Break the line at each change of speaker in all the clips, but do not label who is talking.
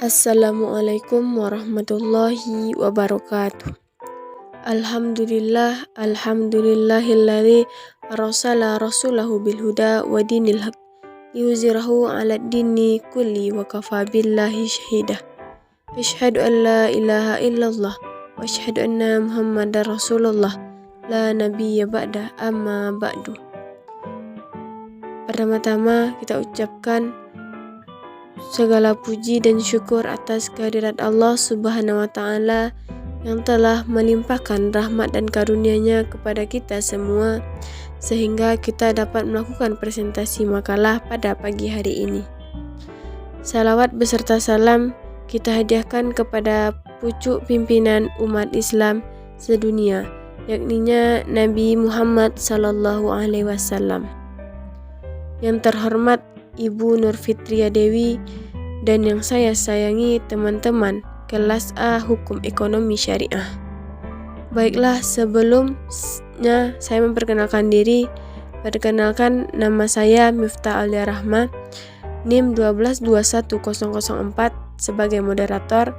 Assalamualaikum warahmatullahi wabarakatuh. Alhamdulillahilladzi arsala rasulahu bil huda wa dinil haq liyuzhirahu 'alad dini kulli wa kafa billahi syahida. Asyhadu an la ilaha illallah wa asyhadu anna Muhammadar Rasulullah la nabiyya ba'da amma ba'du. Pertama-tama kita ucapkan segala puji dan syukur atas kehadirat Allah Subhanahu wa Ta'ala yang telah melimpahkan rahmat dan karunia-Nya kepada kita semua sehingga kita dapat melakukan presentasi makalah pada pagi hari ini. Salawat beserta salam kita hadiahkan kepada pucuk pimpinan umat Islam sedunia, yakninya Nabi Muhammad sallallahu alaihi wasallam. Yang terhormat Ibu Nur Fitria Dewi dan yang saya sayangi teman-teman kelas A Hukum Ekonomi Syariah. Baiklah, sebelumnya saya memperkenalkan diri. Perkenalkan, nama saya Miftah Alia Rahma, NIM 1221004 sebagai moderator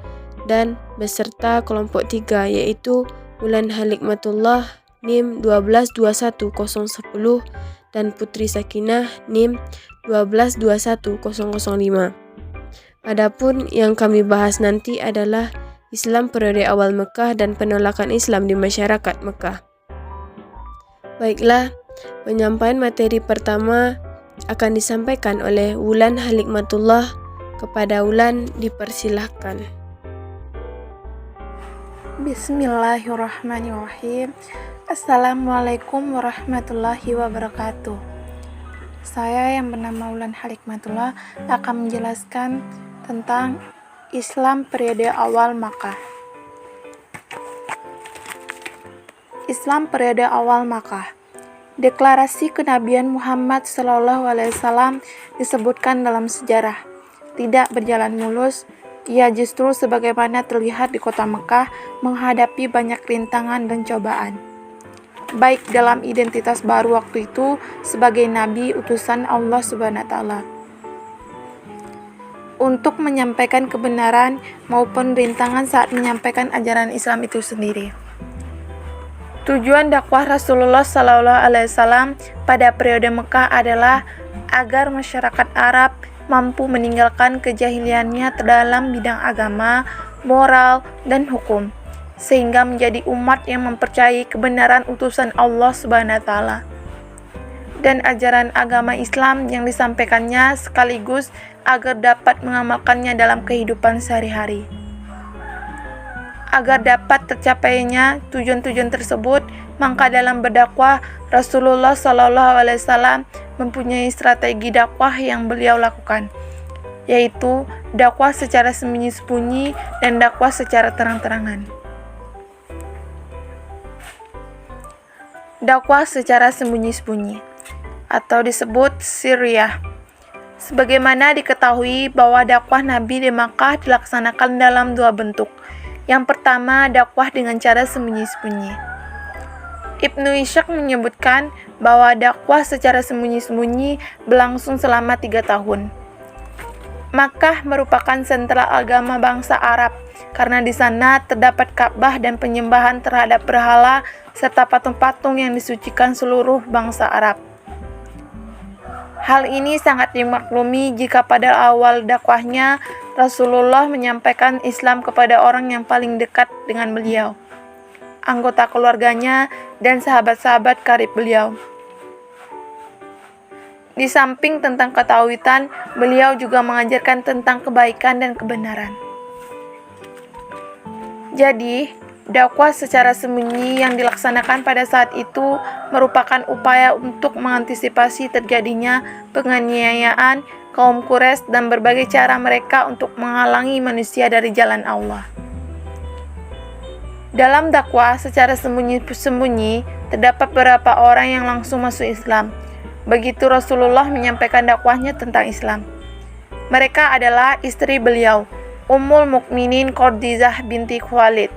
dan beserta kelompok 3 yaitu Wulan Halikmatullah NIM 1221010 dan Putri Sakinah NIM 1221005. Adapun yang kami bahas nanti adalah Islam periode awal Mekah dan penolakan Islam di masyarakat Mekah. Baiklah, penyampaian materi pertama akan disampaikan oleh Wulan Halikmatullah. Kepada Wulan dipersilahkan.
Bismillahirrahmanirrahim. Assalamualaikum warahmatullahi wabarakatuh. Saya yang bernama Wulan Halikmatullah akan menjelaskan tentang Islam periode awal Makkah. Islam periode awal Makkah. Deklarasi kenabian Muhammad SAW disebutkan dalam sejarah. Tidak berjalan mulus, ia justru sebagaimana terlihat di kota Mekah menghadapi banyak rintangan dan cobaan. Baik dalam identitas baru waktu itu sebagai nabi utusan Allah Subhanahu wa Ta'ala, untuk menyampaikan kebenaran maupun rintangan saat menyampaikan ajaran Islam itu sendiri. Tujuan dakwah Rasulullah SAW pada periode Mekah adalah agar masyarakat Arab mampu meninggalkan kejahiliannya dalam bidang agama, moral, dan hukum, sehingga menjadi umat yang mempercayai kebenaran utusan Allah Subhanahu wa Ta'ala dan ajaran agama Islam yang disampaikannya, sekaligus agar dapat mengamalkannya dalam kehidupan sehari-hari. Agar dapat tercapainya tujuan-tujuan tersebut, maka dalam berdakwah Rasulullah SAW mempunyai strategi dakwah yang beliau lakukan, yaitu dakwah secara sembunyi-sembunyi dan dakwah secara terang-terangan. Dakwah secara sembunyi-sembunyi atau disebut sirriyah. Sebagaimana diketahui bahwa dakwah Nabi di Makkah dilaksanakan dalam dua bentuk. Yang pertama, dakwah dengan cara sembunyi-sembunyi. Ibnu Ishaq menyebutkan bahwa dakwah secara sembunyi-sembunyi berlangsung selama 3 tahun. Makkah merupakan sentral agama bangsa Arab karena di sana terdapat Ka'bah dan penyembahan terhadap berhala serta patung-patung yang disucikan seluruh bangsa Arab. Hal ini sangat dimaklumi jika pada awal dakwahnya Rasulullah menyampaikan Islam kepada orang yang paling dekat dengan beliau, anggota keluarganya, dan sahabat-sahabat karib beliau. Di samping tentang ketauhidan, beliau juga mengajarkan tentang kebaikan dan kebenaran. Jadi, dakwah secara sembunyi yang dilaksanakan pada saat itu merupakan upaya untuk mengantisipasi terjadinya penganiayaan kaum Quraisy dan berbagai cara mereka untuk menghalangi manusia dari jalan Allah. Dalam dakwah secara sembunyi-sembunyi, terdapat beberapa orang yang langsung masuk Islam. Begitu Rasulullah menyampaikan dakwahnya tentang Islam. Mereka adalah istri beliau, Ummul Mukminin Khadijah binti Khuwailid,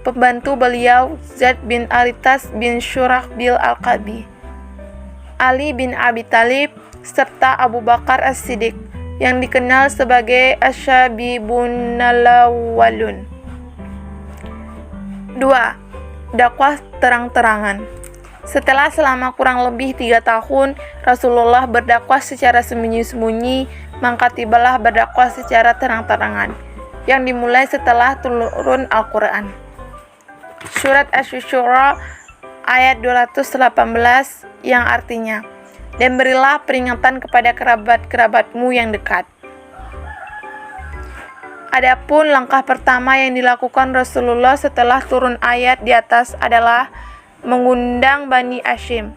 pembantu beliau Zaid bin Aritas bin Syurahbil Al-Qabi, Ali bin Abi Thalib, serta Abu Bakar As-Siddiq, yang dikenal sebagai Asyabibunalawalun. 2. Dakwah terang-terangan. Setelah selama kurang lebih 3 tahun Rasulullah berdakwah secara sembunyi-sembunyi, maka tibalah berdakwah secara terang-terangan yang dimulai setelah turun Al-Quran. Surat Asy-Syura ayat 218 yang artinya, dan berilah peringatan kepada kerabat-kerabatmu yang dekat. Adapun langkah pertama yang dilakukan Rasulullah setelah turun ayat di atas adalah mengundang Bani Hashim.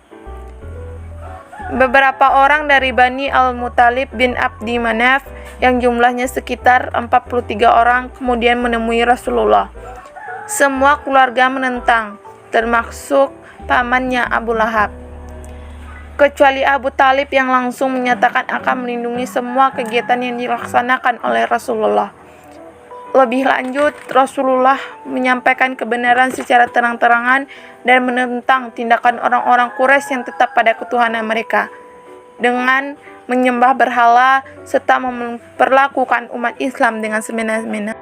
Beberapa orang dari Bani Al-Muttalib bin Abdi Manaf yang jumlahnya sekitar 43 orang kemudian menemui Rasulullah. Semua keluarga menentang, termasuk pamannya Abu Lahab, kecuali Abu Talib yang langsung menyatakan akan melindungi semua kegiatan yang dilaksanakan oleh Rasulullah. Lebih lanjut, Rasulullah menyampaikan kebenaran secara terang-terangan dan menentang tindakan orang-orang Quraisy yang tetap pada ketuhanan mereka dengan menyembah berhala serta memperlakukan umat Islam dengan semena-mena.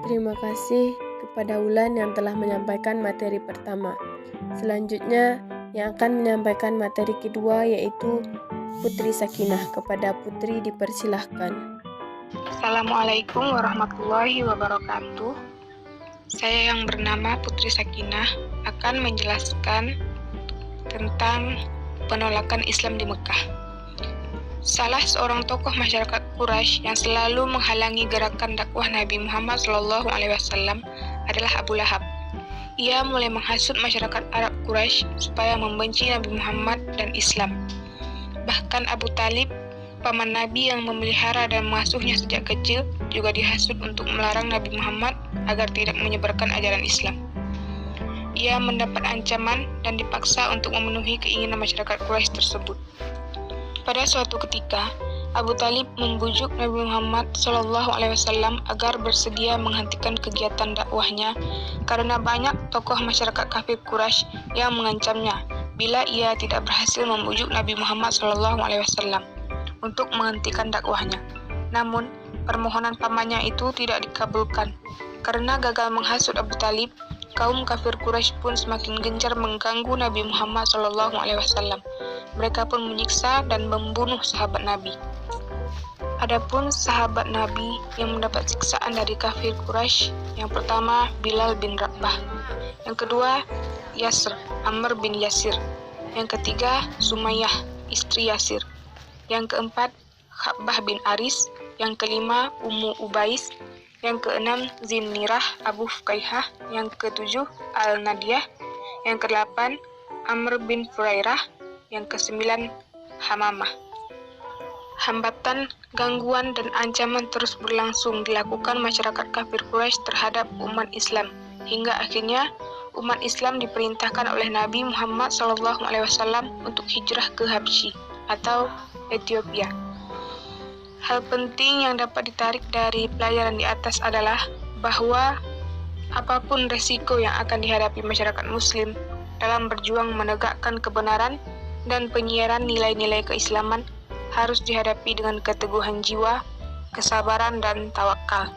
Terima kasih kepada Wulan yang telah menyampaikan materi pertama. Selanjutnya, yang akan menyampaikan materi kedua yaitu Putri Sakinah. Kepada Putri dipersilahkan.
Assalamualaikum warahmatullahi wabarakatuh. Saya yang bernama Putri Sakinah akan menjelaskan tentang penolakan Islam di Mekah. Salah seorang tokoh masyarakat Quraisy yang selalu menghalangi gerakan dakwah Nabi Muhammad SAW adalah Abu Lahab. Ia mulai menghasut masyarakat Arab Quraisy supaya membenci Nabi Muhammad dan Islam. Bahkan Abu Talib, paman Nabi yang memelihara dan mengasuhnya sejak kecil, juga dihasut untuk melarang Nabi Muhammad agar tidak menyebarkan ajaran Islam. Ia mendapat ancaman dan dipaksa untuk memenuhi keinginan masyarakat Quraisy tersebut. Pada suatu ketika, Abu Talib membujuk Nabi Muhammad SAW agar bersedia menghentikan kegiatan dakwahnya karena banyak tokoh masyarakat kafir Quraisy yang mengancamnya bila ia tidak berhasil membujuk Nabi Muhammad SAW untuk menghentikan dakwahnya. Namun, permohonan pamannya itu tidak dikabulkan. Karena gagal menghasut Abu Talib, kaum kafir Quraisy pun semakin gencar mengganggu Nabi Muhammad SAW. Mereka pun menyiksa dan membunuh sahabat Nabi. Adapun sahabat Nabi yang mendapat siksaan dari kafir Quraisy, yang pertama Bilal bin Rabah, yang kedua Yasr, Amr bin Yasir, yang ketiga Sumayyah, istri Yasir, yang keempat Khabbah bin Aris, yang kelima Ummu Ubais, yang keenam Zinnirah Abu Fukaihah, yang ketujuh Al-Nadiyah, yang kedelapan Amr bin Furairah, yang kesembilan Hamamah. Hambatan, gangguan, dan ancaman terus berlangsung dilakukan masyarakat kafir Quraisy terhadap umat Islam, hingga akhirnya umat Islam diperintahkan oleh Nabi Muhammad SAW untuk hijrah ke Habsyi atau Ethiopia. Hal penting yang dapat ditarik dari pelajaran di atas adalah bahwa apapun resiko yang akan dihadapi masyarakat Muslim dalam berjuang menegakkan kebenaran dan penyiaran nilai-nilai keislaman harus dihadapi dengan keteguhan jiwa, kesabaran, dan tawakal.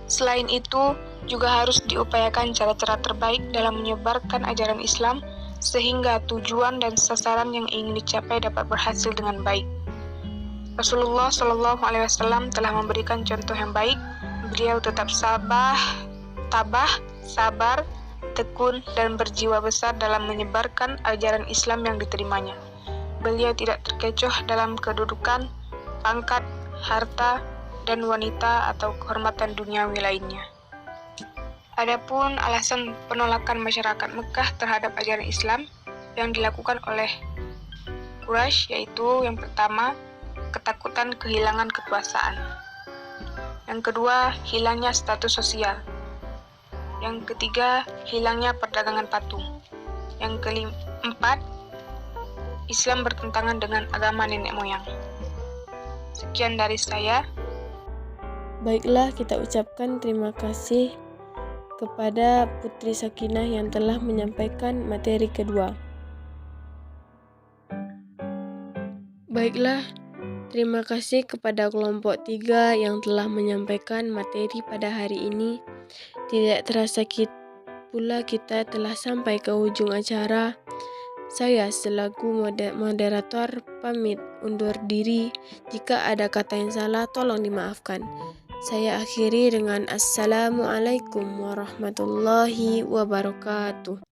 Selain itu, juga harus diupayakan cara-cara terbaik dalam menyebarkan ajaran Islam sehingga tujuan dan sasaran yang ingin dicapai dapat berhasil dengan baik. Rasulullah SAW telah memberikan contoh yang baik. Beliau tetap tabah, sabar, tekun, dan berjiwa besar dalam menyebarkan ajaran Islam yang diterimanya. Beliau tidak terkecoh dalam kedudukan, pangkat, harta, dan wanita atau kehormatan duniawi lainnya. Adapun alasan penolakan masyarakat Mekah terhadap ajaran Islam yang dilakukan oleh Quraisy yaitu yang pertama, ketakutan kehilangan kekuasaan. Yang kedua, hilangnya status sosial. Yang ketiga, hilangnya perdagangan patung. Yang keempat, Islam bertentangan dengan agama nenek moyang. Sekian dari saya.
Baiklah, kita ucapkan terima kasih kepada Putri Sakinah yang telah menyampaikan materi kedua. Baiklah, Terima kasih kepada kelompok 3 yang telah menyampaikan materi pada hari ini. Tidak terasa pula kita telah sampai ke ujung acara. Saya selaku moderator pamit undur diri. Jika ada kata yang salah tolong dimaafkan. Saya akhiri dengan Assalamualaikum warahmatullahi wabarakatuh.